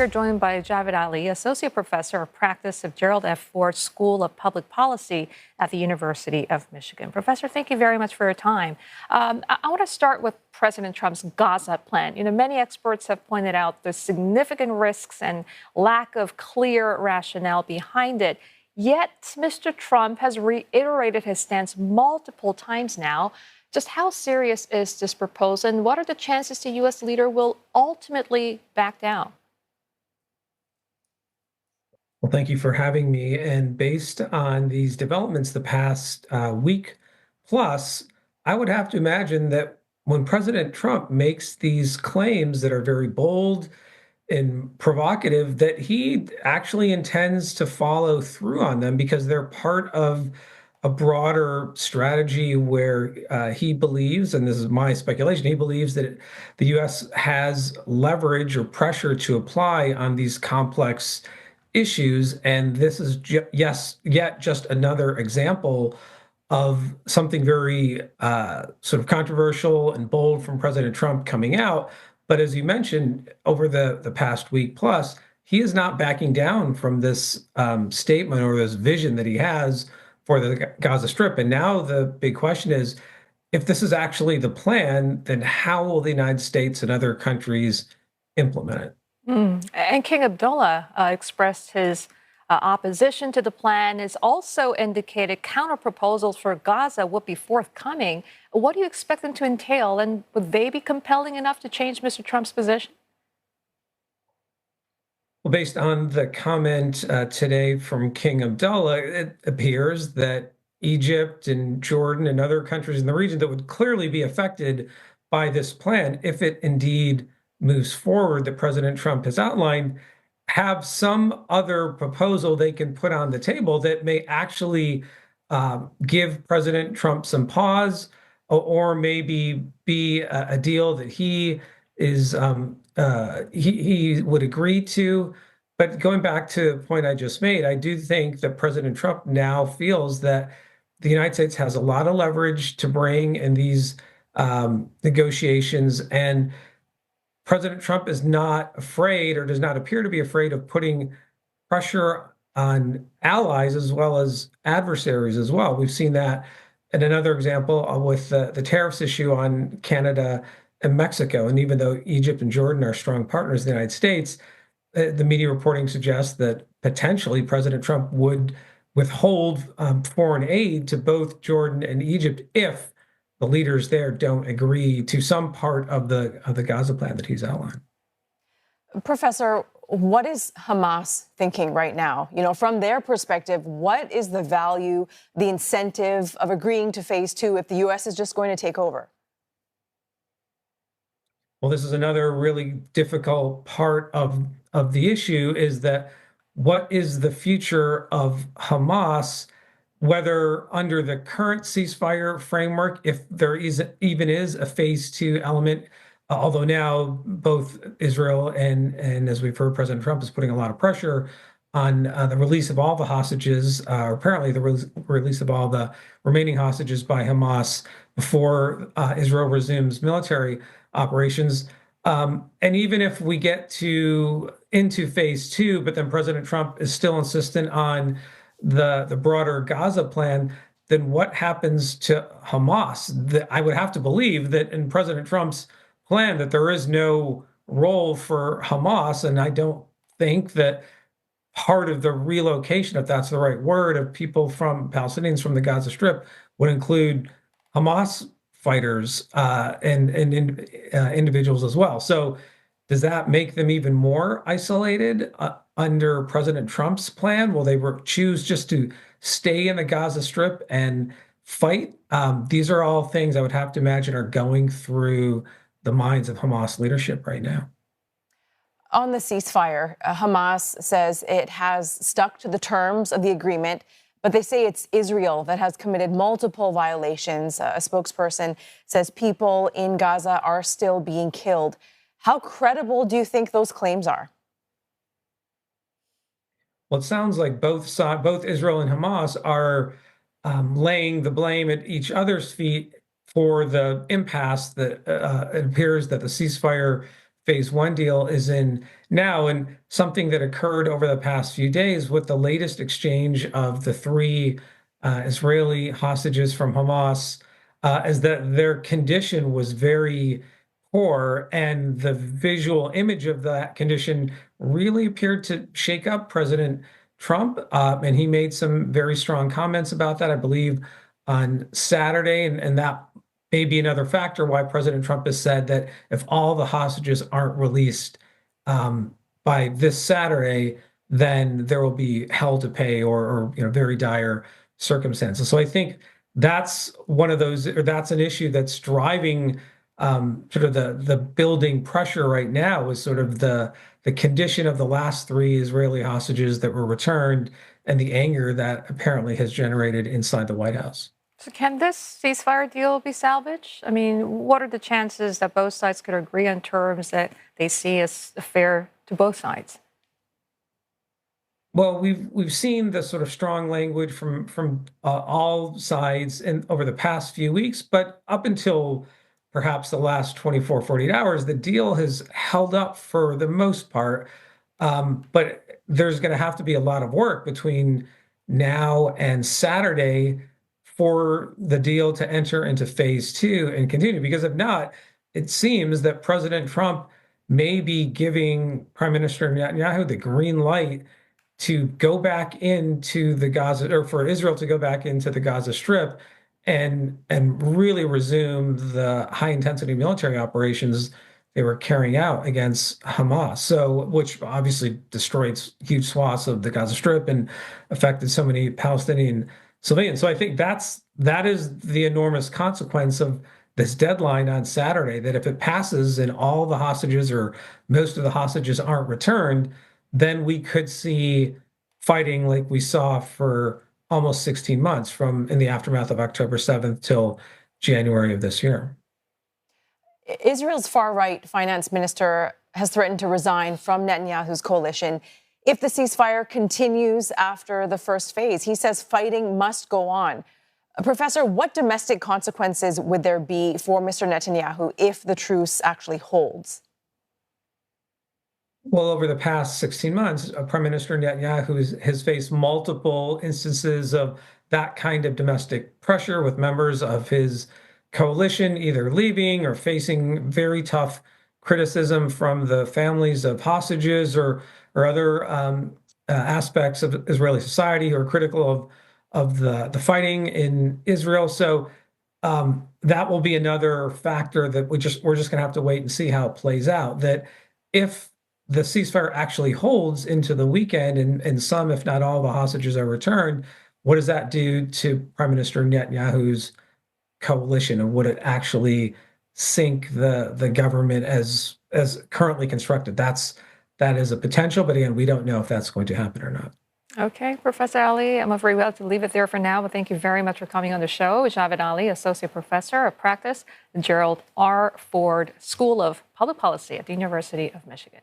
we are joined by Javed Ali, Associate Professor of Practice of Gerald F. Ford School of Public Policy at the University of Michigan. Professor, thank you very much for your time. I want to start with President Trump's Gaza plan. Many experts have pointed out the significant risks and lack of clear rationale behind it. Yet, Mr. Trump has reiterated his stance multiple times now. Just how serious is this proposal, and what are the chances the U.S. leader will ultimately back down? Well, thank you for having me. And based on these developments the past week plus, I would have to imagine that when President Trump makes these claims that are very bold and provocative, that he actually intends to follow through on them because they're part of a broader strategy where he believes, and this is my speculation, he believes that the U.S. has leverage or pressure to apply on these complex issues. And this is yet just another example of something very sort of controversial and bold from President Trump coming out. But as you mentioned, over the past week plus, he is not backing down from this statement or this vision that he has for the Gaza Strip. And now the big question is, if this is actually the plan, then how will the United States and other countries implement it? And King Abdullah expressed his opposition to the plan, has also indicated counter proposals for Gaza would be forthcoming. What do you expect them to entail, and would they be compelling enough to change Mr. Trump's position? Well, based on the comment today from King Abdullah, it appears that Egypt and Jordan and other countries in the region that would clearly be affected by this plan, if it indeed moves forward, that President Trump has outlined, have some other proposal they can put on the table that may actually give President Trump some pause, or maybe be a deal that he is he would agree to. But going back to the point I just made, I do think that President Trump now feels that the United States has a lot of leverage to bring in these negotiations, and President Trump is not afraid, or does not appear to be afraid, of putting pressure on allies as well as adversaries as well. We've seen that in another example with the tariffs issue on Canada and Mexico. And even though Egypt and Jordan are strong partners of the United States, the media reporting suggests that potentially President Trump would withhold foreign aid to both Jordan and Egypt if the leaders there don't agree to some part of the Gaza plan that he's outlined. Professor, what is Hamas thinking right now? From their perspective, what is the value, the incentive of agreeing to phase two if the U.S. is just going to take over? Well, this is another really difficult part of the issue, is that what is the future of Hamas, whether under the current ceasefire framework, if there even is a phase two element, although now both Israel and as we've heard, President Trump is putting a lot of pressure on the release of all the hostages, or apparently the release of all the remaining hostages by Hamas before Israel resumes military operations. And even if we get into phase two, but then President Trump is still insistent on the broader Gaza plan, then what happens to Hamas? I would have to believe that in President Trump's plan that there is no role for Hamas, and I don't think that part of the relocation, if that's the right word, of people from Palestinians from the Gaza Strip would include Hamas fighters and individuals as well. So does that make them even more isolated under President Trump's plan? Will they choose just to stay in the Gaza Strip and fight? These are all things I would have to imagine are going through the minds of Hamas leadership right now. On the ceasefire, Hamas says it has stuck to the terms of the agreement, but they say it's Israel that has committed multiple violations. A spokesperson says people in Gaza are still being killed. How credible do you think those claims are? Well, it sounds like both Israel and Hamas are laying the blame at each other's feet for the impasse that it appears that the ceasefire phase one deal is in now. And something that occurred over the past few days with the latest exchange of the three Israeli hostages from Hamas is that their condition was very poor, and the visual image of that condition really appeared to shake up President Trump. And he made some very strong comments about that, I believe, on Saturday. And that may be another factor why President Trump has said that if all the hostages aren't released by this Saturday, then there will be hell to pay, or very dire circumstances. So I think that's one of those, or that's an issue that's driving sort of the building pressure right now, is sort of the condition of the last three Israeli hostages that were returned, and the anger that apparently has generated inside the White House. So can this ceasefire deal be salvaged? I mean, what are the chances that both sides could agree on terms that they see as fair to both sides? Well, we've seen the sort of strong language from all sides over the past few weeks, but up until perhaps the last 24, 48 hours, the deal has held up for the most part. But there's going to have to be a lot of work between now and Saturday for the deal to enter into phase two and continue, because if not, it seems that President Trump may be giving Prime Minister Netanyahu the green light to go back into the Gaza, or for Israel to go back into the Gaza Strip and really resume the high intensity military operations they were carrying out against Hamas. So, which obviously destroyed huge swaths of the Gaza Strip and affected so many Palestinian civilians. So I think that is the enormous consequence of this deadline on Saturday, that if it passes and all the hostages or most of the hostages aren't returned, then we could see fighting like we saw for almost 16 months, from in the aftermath of October 7th till January of this year. Israel's far-right finance minister has threatened to resign from Netanyahu's coalition if the ceasefire continues after the first phase. He says fighting must go on. Professor, what domestic consequences would there be for Mr. Netanyahu if the truce actually holds? Well, over the past 16 months, Prime Minister Netanyahu has faced multiple instances of that kind of domestic pressure, with members of his coalition either leaving or facing very tough criticism from the families of hostages, or other aspects of Israeli society who are critical of the fighting in Israel. So that will be another factor that we're just going to have to wait and see how it plays out. That if the ceasefire actually holds into the weekend, and some, if not all, the hostages are returned, what does that do to Prime Minister Netanyahu's coalition, and would it actually sink the government as currently constructed? That is a potential, but again, we don't know if that's going to happen or not. Okay, Professor Ali, I'm afraid we'll have to leave it there for now, but thank you very much for coming on the show. Javed Ali, Associate Professor of Practice, the Gerald R. Ford School of Public Policy at the University of Michigan.